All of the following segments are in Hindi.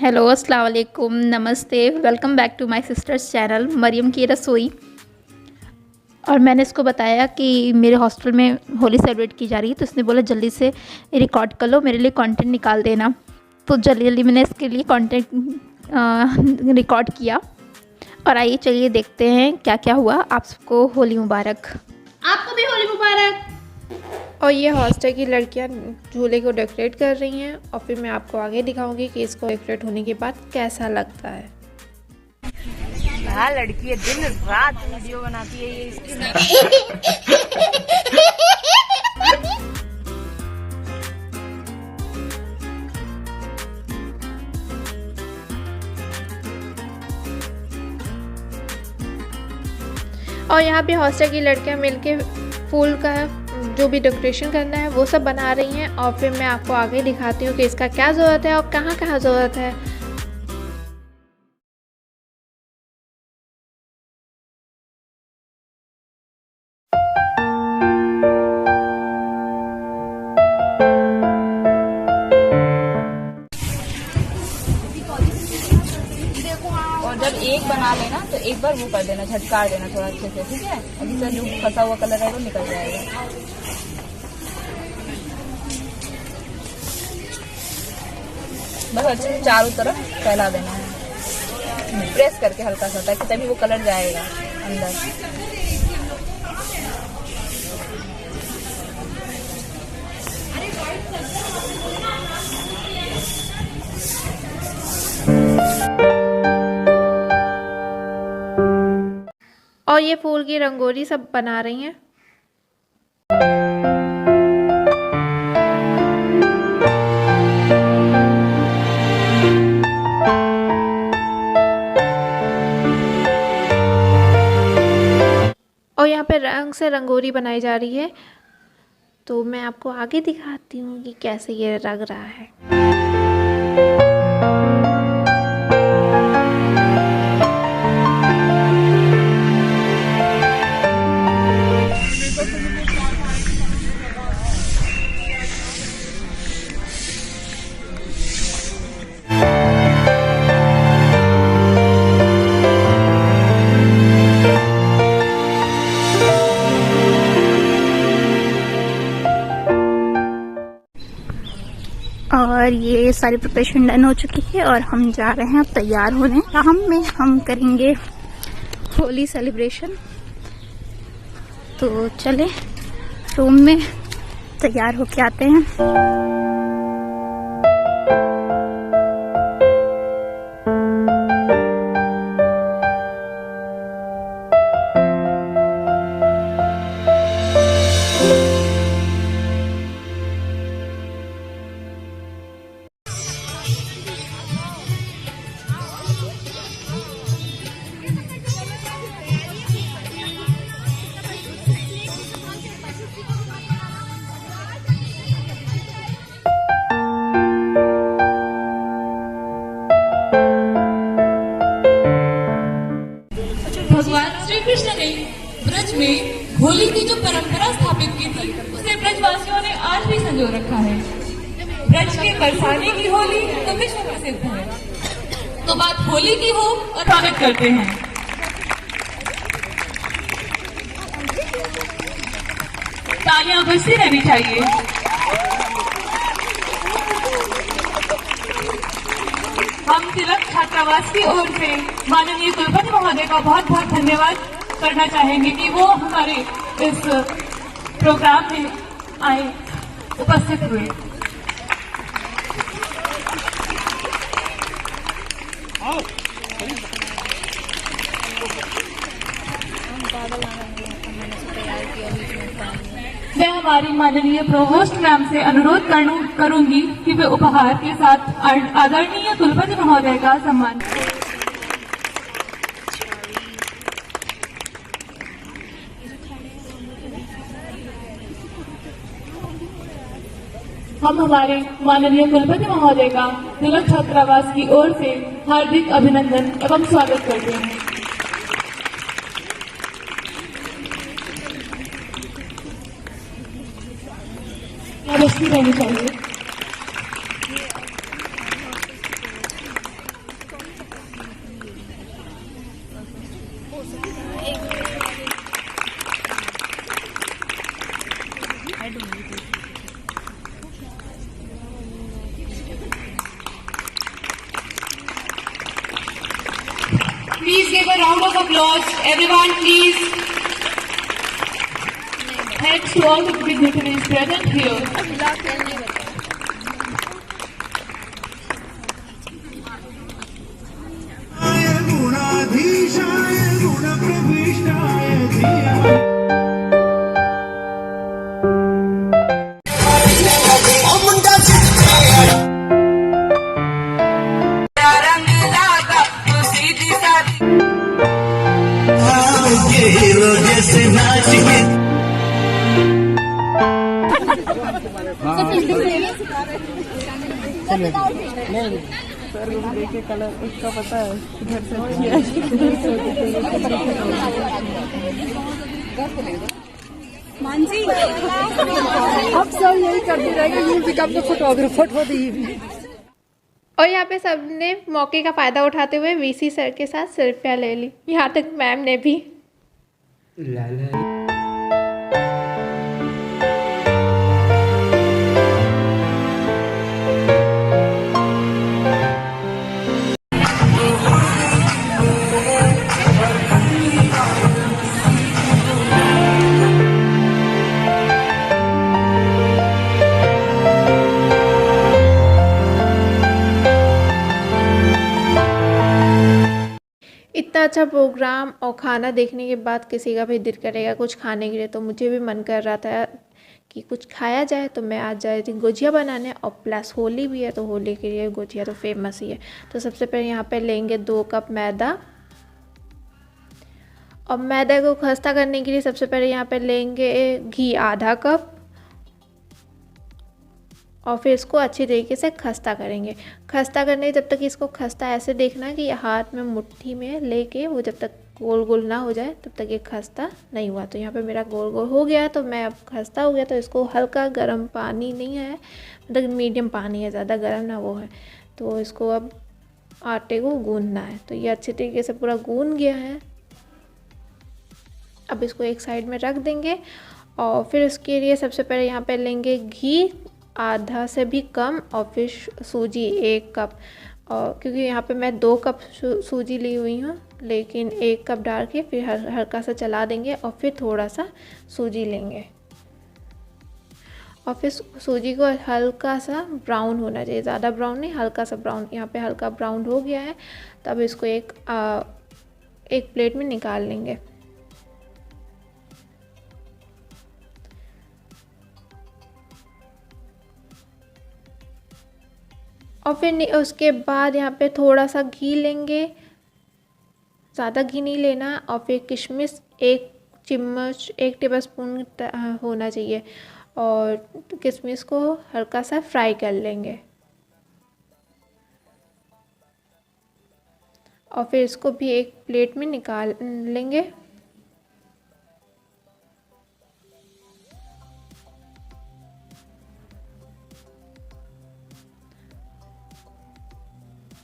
हेलो अस्सलाम वालेकुम, नमस्ते, welcome back to my sisters channel Mariyam की रसोई। और मैंने इसको बताया कि मेरे हॉस्टल में होली सेलिब्रेट की जा रही है, तो उसने बोला जल्दी से रिकॉर्ड कर लो, मेरे लिए कंटेंट निकाल देना। तो जल्दी जल्दी मैंने इसके लिए कंटेंट रिकॉर्ड किया। और आइए चलिए देखते हैं क्या क्या हुआ। आप सबको होली मुबारक। आपको भी होली मुबारक। और ये हॉस्टल की लड़कियां झूले को डेकोरेट कर रही हैं और फिर मैं आपको आगे दिखाऊंगी कि इसको डेकोरेट होने के बाद कैसा लगता है। लड़की है, दिन रात वीडियो बनाती है ये इसकी। और यहाँ पे हॉस्टल की लड़कियां मिलके फूल का जो भी डेकोरेशन करना है वो सब बना रही हैं। और फिर मैं आपको आगे दिखाती हूँ कि इसका क्या ज़रूरत है और कहाँ कहाँ ज़रूरत है। और जब एक बना लेना तो एक बार वो कर देना, झटकार देना थोड़ा अच्छे से, ठीक है। अभी से जो फंसा हुआ कलर है वो निकल जाएगा। बस अच्छे से चारों तरफ फैला देना है, प्रेस करके हल्का सा, ताकि तभी वो कलर जाएगा अंदर। और ये फूल की रंगोली सब बना रही हैं। और यहाँ पे रंग से रंगोली बनाई जा रही है, तो मैं आपको आगे दिखाती हूँ कि कैसे ये लग रहा है। और ये सारी प्रिपरेशन डन हो चुकी है और हम जा रहे हैं अब तैयार होने। शाम में हम करेंगे होली सेलिब्रेशन, तो चले रूम में तैयार होके आते हैं। भगवान श्री कृष्ण ने ब्रज में होली की जो परंपरा स्थापित की थी, उसे ब्रजवासियों ने आज भी संजो रखा है। ब्रज के बरसाने की होली तो विश्व प्रसिद्ध है, तो बात होली की हो और स्वागत करते हैं। तालियां बजती रहनी चाहिए। हम तिलक छात्रावास की ओर से माननीय कुलपति महोदय का बहुत बहुत धन्यवाद करना चाहेंगे कि वो हमारे इस प्रोग्राम में आए, उपस्थित हुए। मैं हमारी माननीय प्रोवोस्ट मैम से अनुरोध करूंगी कि वे उपहार के साथ आदरणीय कुलपति महोदय का सम्मान करें। हम हमारे माननीय कुलपति महोदय का तिलक छात्रावास की ओर से हार्दिक अभिनंदन एवं स्वागत करते हैं। रहनी चाहिए। give a round of applause. Everyone, please. Thanks to all the dignitaries present here. गुणाधीशाय गुणप्रविष्टाय धीमहि जैसे नाच के अब सब यही करते रहेंगे, म्यूजिक अब तो फोटोग्राफर हो दी। और यहाँ पे सबने मौके का फ़ायदा उठाते हुए वीसी सर के साथ सेल्फियाँ ले ली, यहाँ तक मैम ने भी। इतना अच्छा प्रोग्राम और खाना देखने के बाद किसी का भी दिल करेगा कुछ खाने के लिए, तो मुझे भी मन कर रहा था कि कुछ खाया जाए। तो मैं आज जा रही थी गुजिया बनाने, और प्लस होली भी है तो होली के लिए गुजिया तो फेमस ही है। तो सबसे पहले यहाँ पे लेंगे 2 कप मैदा, और मैदे को खस्ता करने के लिए सबसे पहले यहाँ पे लेंगे घी आधा कप, और फिर इसको अच्छी तरीके से खस्ता करेंगे। खस्ता करने जब तक इसको खस्ता ऐसे देखना कि हाथ में मुट्ठी में लेके वो जब तक गोल गोल ना हो जाए तब तक ये खस्ता नहीं हुआ। तो यहाँ पे मेरा गोल गोल हो गया, तो मैं अब खस्ता हो गया, तो इसको हल्का गर्म पानी नहीं है, मतलब मीडियम पानी है, ज़्यादा गर्म ना वो है, तो इसको अब आटे को गूंदना है। तो ये अच्छे तरीके से पूरा गूंद गया है। अब इसको एक साइड में रख देंगे, और फिर उसके लिए सबसे पहले यहाँ पे लेंगे घी आधा से भी कम, और फिर सूजी 1 कप, और क्योंकि यहाँ पे मैं 2 कप सूजी ली हुई हूँ, लेकिन 1 कप डाल के फिर हल्का सा चला देंगे, और फिर थोड़ा सा सूजी लेंगे, और फिर सूजी को हल्का सा ब्राउन होना चाहिए, ज़्यादा ब्राउन नहीं, हल्का सा ब्राउन। यहाँ पे हल्का ब्राउन हो गया है, तब इसको एक प्लेट में निकाल लेंगे। और फिर उसके बाद यहाँ पे थोड़ा सा घी लेंगे, ज़्यादा घी नहीं लेना, और फिर किशमिश 1 चम्मच 1 टेबलस्पून होना चाहिए, और किशमिश को हल्का सा फ्राई कर लेंगे, और फिर इसको भी एक प्लेट में निकाल लेंगे।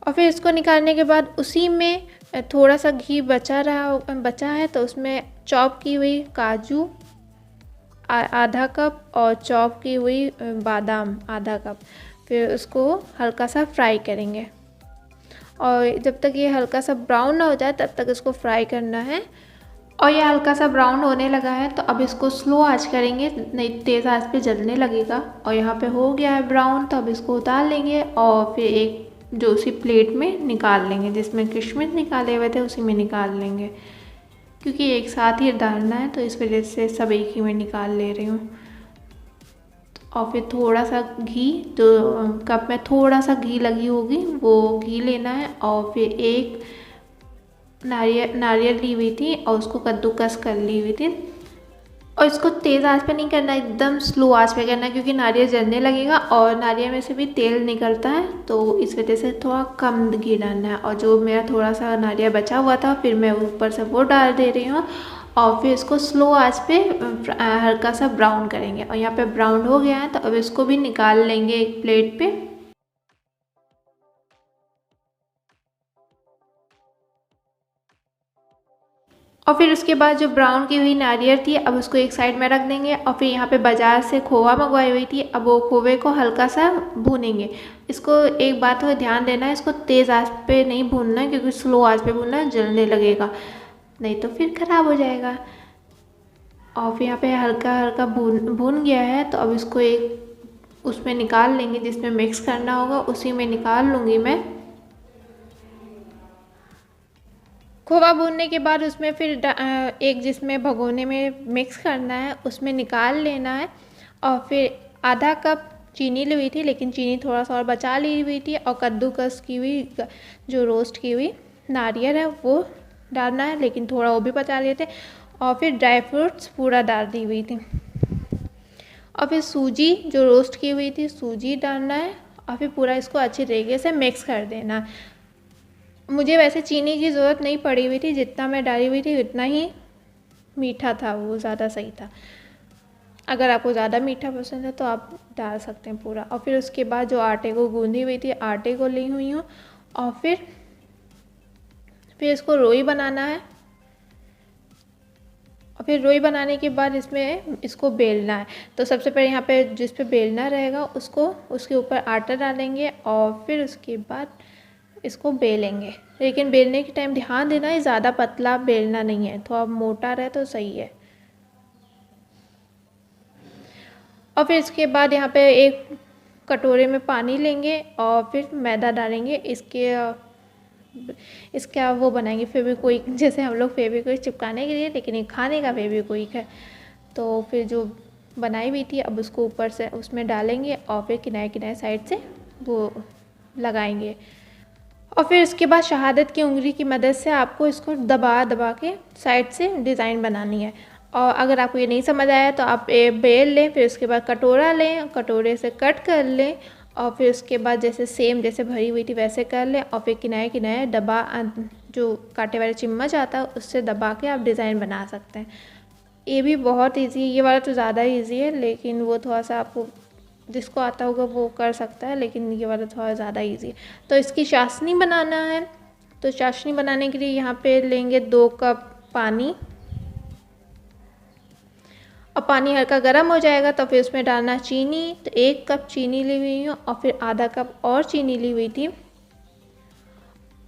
और फिर इसको निकालने के बाद उसी में थोड़ा सा घी बचा है, तो उसमें चॉप की हुई काजू आधा कप, और चॉप की हुई बादाम आधा कप, फिर उसको हल्का सा फ्राई करेंगे, और जब तक ये हल्का सा ब्राउन ना हो जाए तब तक इसको फ्राई करना है। और ये हल्का सा ब्राउन होने लगा है, तो अब इसको स्लो आंच करेंगे, नहीं तेज़ आंच पे जलने लगेगा। और यहाँ पे हो गया है ब्राउन, तो अब इसको उतार लेंगे, और फिर एक जो उसी प्लेट में निकाल लेंगे, जिसमें किशमिश निकाले हुए थे उसी में निकाल लेंगे, क्योंकि एक साथ ही डालना है, तो इस वजह से सब एक ही में निकाल ले रही हूँ। और फिर थोड़ा सा घी, जो कप में थोड़ा सा घी लगी होगी वो घी लेना है, और फिर एक नारियल ली हुई थी और उसको कद्दूकस कर ली हुई थी, और इसको तेज़ आंच पे नहीं करना, एकदम स्लो आंच पे करना है, क्योंकि नारियल जलने लगेगा, और नारियल में से भी तेल निकलता है, तो इस वजह से थोड़ा कम घी डालना है। और जो मेरा थोड़ा सा नारियल बचा हुआ था, फिर मैं ऊपर से वो डाल दे रही हूँ, और फिर इसको स्लो आंच पे हल्का सा ब्राउन करेंगे। और यहाँ पे ब्राउन हो गया है, तो अब इसको भी निकाल लेंगे एक प्लेट पे। और फिर उसके बाद जो ब्राउन की हुई नारियल थी अब उसको एक साइड में रख देंगे। और फिर यहाँ पे बाज़ार से खोवा मंगवाई हुई थी, अब वो खोवे को हल्का सा भूनेंगे। इसको एक बात को ध्यान देना है, इसको तेज़ आंच पे नहीं भूनना है, क्योंकि स्लो आंच पे भूनना है, जलने लगेगा, नहीं तो फिर ख़राब हो जाएगा। और फिर यहाँ पे हल्का हल्का भून गया है, तो अब इसको एक उसमें निकाल लेंगे जिसमें मिक्स करना होगा, उसी में निकाल लूँगी मैं। खोवा भूनने के बाद उसमें फिर एक जिसमें भगोने में मिक्स करना है उसमें निकाल लेना है। और फिर आधा कप चीनी ली हुई थी, लेकिन चीनी थोड़ा सा और बचा ली हुई थी, और कद्दूकस की हुई जो रोस्ट की हुई नारियल है वो डालना है, लेकिन थोड़ा वो भी बचा लिए थे। और फिर ड्राई फ्रूट्स पूरा डाल दी हुई थी। और फिर सूजी जो रोस्ट की हुई थी सूजी डालना है, और फिर पूरा इसको अच्छे तरीके से मिक्स कर देना। मुझे वैसे चीनी की ज़रूरत नहीं पड़ी हुई थी, जितना मैं डाली हुई थी उतना ही मीठा था, वो ज़्यादा सही था। अगर आपको ज़्यादा मीठा पसंद है तो आप डाल सकते हैं पूरा। और फिर उसके बाद जो आटे को गूंदी हुई थी आटे को ली हुई हूँ, और फिर इसको रोई बनाना है। और फिर रोई बनाने के बाद इसको बेलना है। तो सबसे पहले यहाँ पे जिस पे बेलना रहेगा उसके ऊपर आटा डालेंगे, और फिर उसके बाद इसको बेलेंगे। लेकिन बेलने के टाइम ध्यान देना है, ज़्यादा पतला बेलना नहीं है, थोड़ा मोटा रहे तो सही है। और फिर इसके बाद यहाँ पे एक कटोरे में पानी लेंगे और फिर मैदा डालेंगे। इसका वो बनाएंगे फेविक्विक, जैसे हम लोग फेविक्विक चिपकाने के लिए, लेकिन ये खाने का फेविक्विक है। तो फिर जो बनाई हुई थी अब उसको ऊपर से उसमें डालेंगे, और फिर किनारे किनारे साइड से वो लगाएंगे। और फिर इसके बाद शहादत की उंगली की मदद से आपको इसको दबा दबा के साइड से डिज़ाइन बनानी है। और अगर आपको ये नहीं समझ आया तो आप बेल लें, फिर उसके बाद कटोरा लें, कटोरे से कट कर लें, और फिर उसके बाद जैसे भरी हुई थी वैसे कर लें। और फिर किनारे किनारे दबा जो कांटे वाले चम्मच आता है उससे दबा के आप डिज़ाइन बना सकते हैं। ये भी बहुत ईजी है, ये वाला तो ज़्यादा ईजी है, लेकिन वो थोड़ा सा आपको जिसको आता होगा वो कर सकता है, लेकिन ये वाला थोड़ा ज़्यादा इजी है। तो इसकी चाशनी बनाना है। तो चाशनी बनाने के लिए यहाँ पे लेंगे 2 कप पानी, और पानी हल्का गर्म हो जाएगा तो फिर उसमें डालना चीनी। तो 1 कप चीनी ली हुई हूँ, और फिर आधा कप और चीनी ली हुई थी,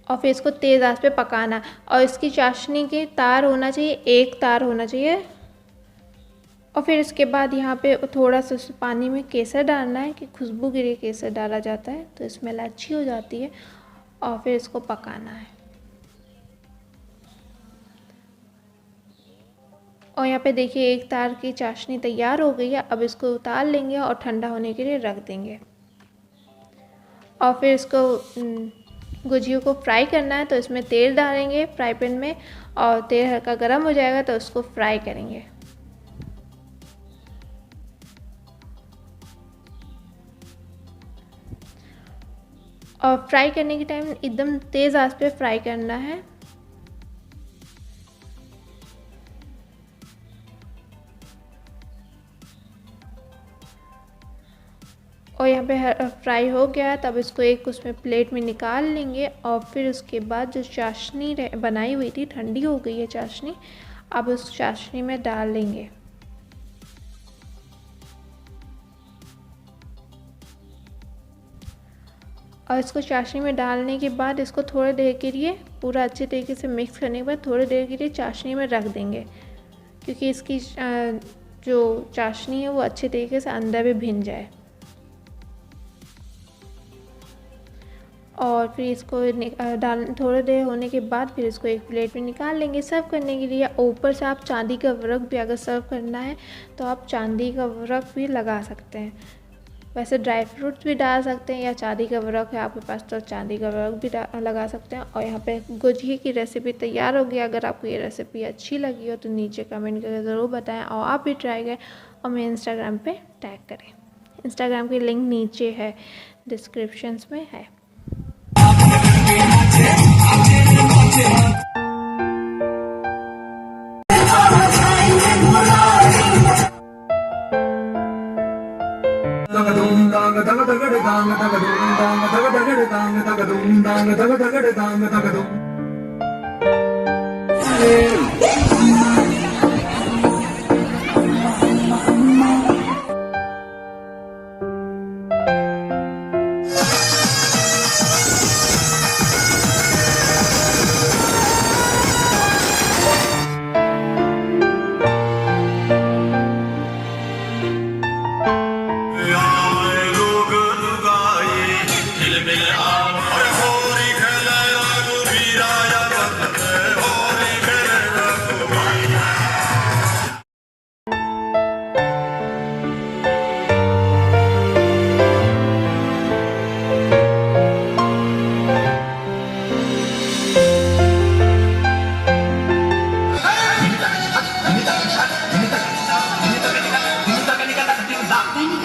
और फिर इसको तेज़ आंच पे पकाना। और इसकी चाशनी की तार होना चाहिए, 1 तार होना चाहिए। और फिर इसके बाद यहाँ पे थोड़ा सा पानी में केसर डालना है, कि खुशबू के लिए केसर डाला जाता है तो स्मेल अच्छी हो जाती है। और फिर इसको पकाना है। और यहाँ पे देखिए 1 तार की चाशनी तैयार हो गई है। अब इसको उतार लेंगे और ठंडा होने के लिए रख देंगे। और फिर इसको गुजियों को फ्राई करना है, तो इसमें तेल डालेंगे फ्राई पैन में, और तेल हल्का गर्म हो जाएगा तो उसको फ्राई करेंगे। और फ्राई करने के टाइम एकदम तेज़ आंच पे फ्राई करना है। और यहाँ पे फ्राई हो गया है, तब इसको एक उसमें प्लेट में निकाल लेंगे। और फिर उसके बाद जो चाशनी बनाई हुई थी, ठंडी हो गई है चाशनी, अब उस चाशनी में डाल लेंगे। और इसको चाशनी में डालने के बाद इसको थोड़ी देर के लिए पूरा अच्छे तरीके से मिक्स करने के बाद थोड़ी देर के लिए चाशनी में रख देंगे, क्योंकि इसकी जो चाशनी है वो अच्छे तरीके से अंदर भी भिन जाए। और फिर इसको थोड़ी देर होने के बाद फिर इसको एक प्लेट में निकाल लेंगे सर्व करने के लिए। ऊपर से आप चांदी का वर्क भी अगर सर्व करना है तो आप चांदी का वर्क भी लगा सकते हैं। वैसे ड्राई फ्रूट्स भी डाल सकते हैं, या चांदी का वर्क है आपके पास तो चांदी का वर्क भी लगा सकते हैं। और यहाँ पे गुजिया की रेसिपी तैयार हो गई। अगर आपको ये रेसिपी अच्छी लगी हो तो नीचे कमेंट करके ज़रूर बताएं, और आप भी ट्राई करें और मेरे इंस्टाग्राम पे टैग करें। इंस्टाग्राम की लिंक नीचे है, डिस्क्रिप्शंस में है।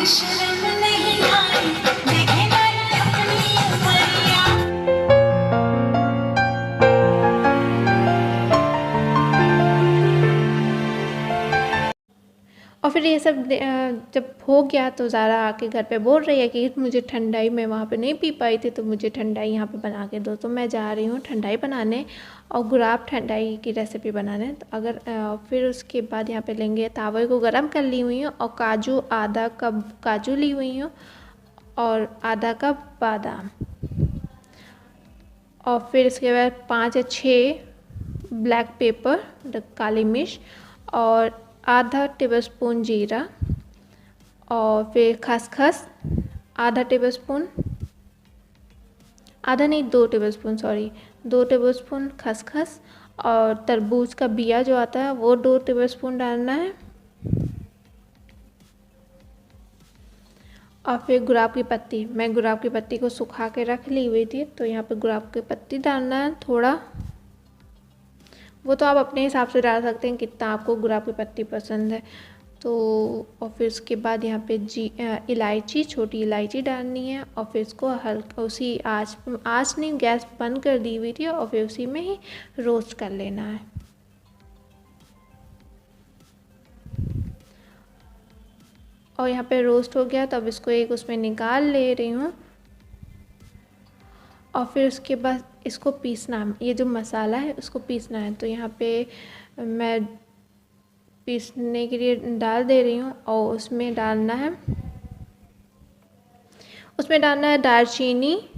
शर्म नहीं आई देखे नहीं अपनी उमरिया। और फिर ये सब जब हो गया तो ज़ारा आके घर पे बोल रही है कि मुझे ठंडाई मैं वहाँ पे नहीं पी पाई थी, तो मुझे ठंडाई यहाँ पे बना के दो। तो मैं जा रही हूँ ठंडाई बनाने और गुलाब ठंडाई की रेसिपी बनाने। तो अगर फिर उसके बाद यहाँ पे लेंगे, तावे को गरम कर ली हुई हूँ और काजू आधा कप काजू ली हुई हूँ और आधा कप बादाम, और फिर इसके बाद 5 या 6 ब्लैक पेपर काली मिर्च और आधा टेबलस्पून जीरा, और फिर खसखस आधा टेबलस्पून, आधा नहीं 2 टेबलस्पून, सॉरी 2 टेबलस्पून खसखस, और तरबूज का बिया जो आता है वो 2 टेबलस्पून डालना है, और फिर गुलाब की पत्ती, मैं गुलाब की पत्ती को सुखा के रख ली हुई थी, तो यहाँ पे गुलाब की पत्ती डालना है थोड़ा, वो तो आप अपने हिसाब से डाल सकते हैं कितना आपको गुलाब की पत्ती पसंद है। तो और फिर उसके बाद यहाँ पे इलायची, छोटी इलायची डालनी है, और फिर इसको हल्का उसी आँच नहीं, गैस बंद कर दी हुई थी, और फिर उसी में ही रोस्ट कर लेना है। और यहाँ पे रोस्ट हो गया तो अब इसको एक उसमें निकाल ले रही हूँ, और फिर उसके बाद इसको पीसना, ये जो मसाला है उसको पीसना है। तो यहाँ पे मैं पीसने के लिए डाल दे रही हूँ, और उसमें डालना है दालचीनी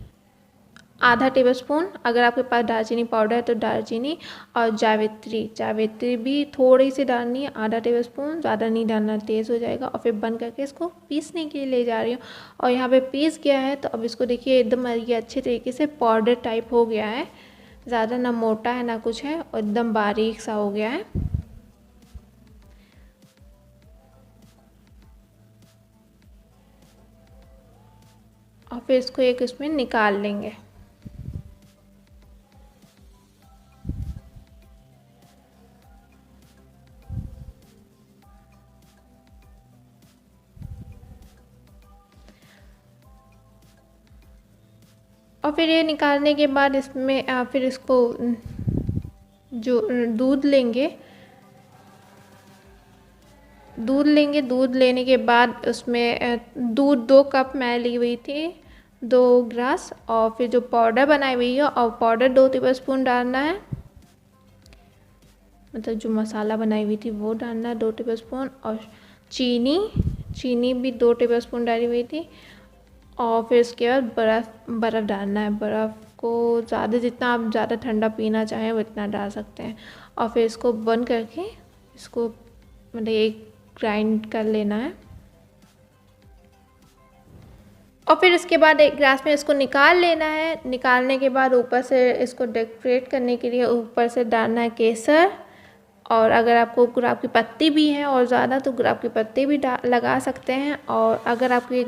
आधा टेबलस्पून, अगर आपके पास दालचीनी पाउडर है तो दालचीनी, और जावित्री भी थोड़ी सी डालनी है, आधा टेबलस्पून, ज़्यादा नहीं डालना, तेज़ हो जाएगा। और फिर बंद करके इसको पीसने के लिए ले जा रही हूँ, और यहाँ पे पीस गया है। तो अब इसको देखिए एकदम ये अच्छे तरीके से पाउडर टाइप हो गया है, ज़्यादा ना मोटा है ना कुछ है, और एकदम बारीक सा हो गया है। और फिर इसको एक इसमें निकाल लेंगे। और फिर ये निकालने के बाद इसमें फिर इसको जो दूध लेंगे, दूध लेने के बाद उसमें दूध 2 कप मैं ली हुई थी, 2 ग्लास, और फिर जो पाउडर बनाई हुई है और पाउडर 2 टेबलस्पून डालना है, मतलब जो मसाला बनाई हुई थी वो डालना है 2 टेबलस्पून, और चीनी भी 2 टेबलस्पून डाली हुई थी, और फिर इसके बाद बर्फ़ डालना है। बर्फ़ को ज़्यादा, जितना आप ज़्यादा ठंडा पीना चाहें वो इतना डाल सकते हैं। और फिर इसको बंद करके इसको मतलब एक ग्राइंड कर लेना है। और फिर इसके बाद एक ग्लास में इसको निकाल लेना है। निकालने के बाद ऊपर से इसको डेकोरेट करने के लिए ऊपर से डालना है केसर, और अगर आपको गुलाब की पत्ती भी है और ज़्यादा तो गुलाब की पत्ती भी लगा सकते हैं। और अगर आपकी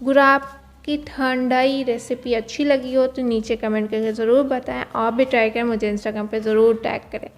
गुलाब की ठंडाई रेसिपी अच्छी लगी हो तो नीचे कमेंट करके ज़रूर बताएं। आप भी ट्राई करें, मुझे इंस्टाग्राम पे ज़रूर टैग करें।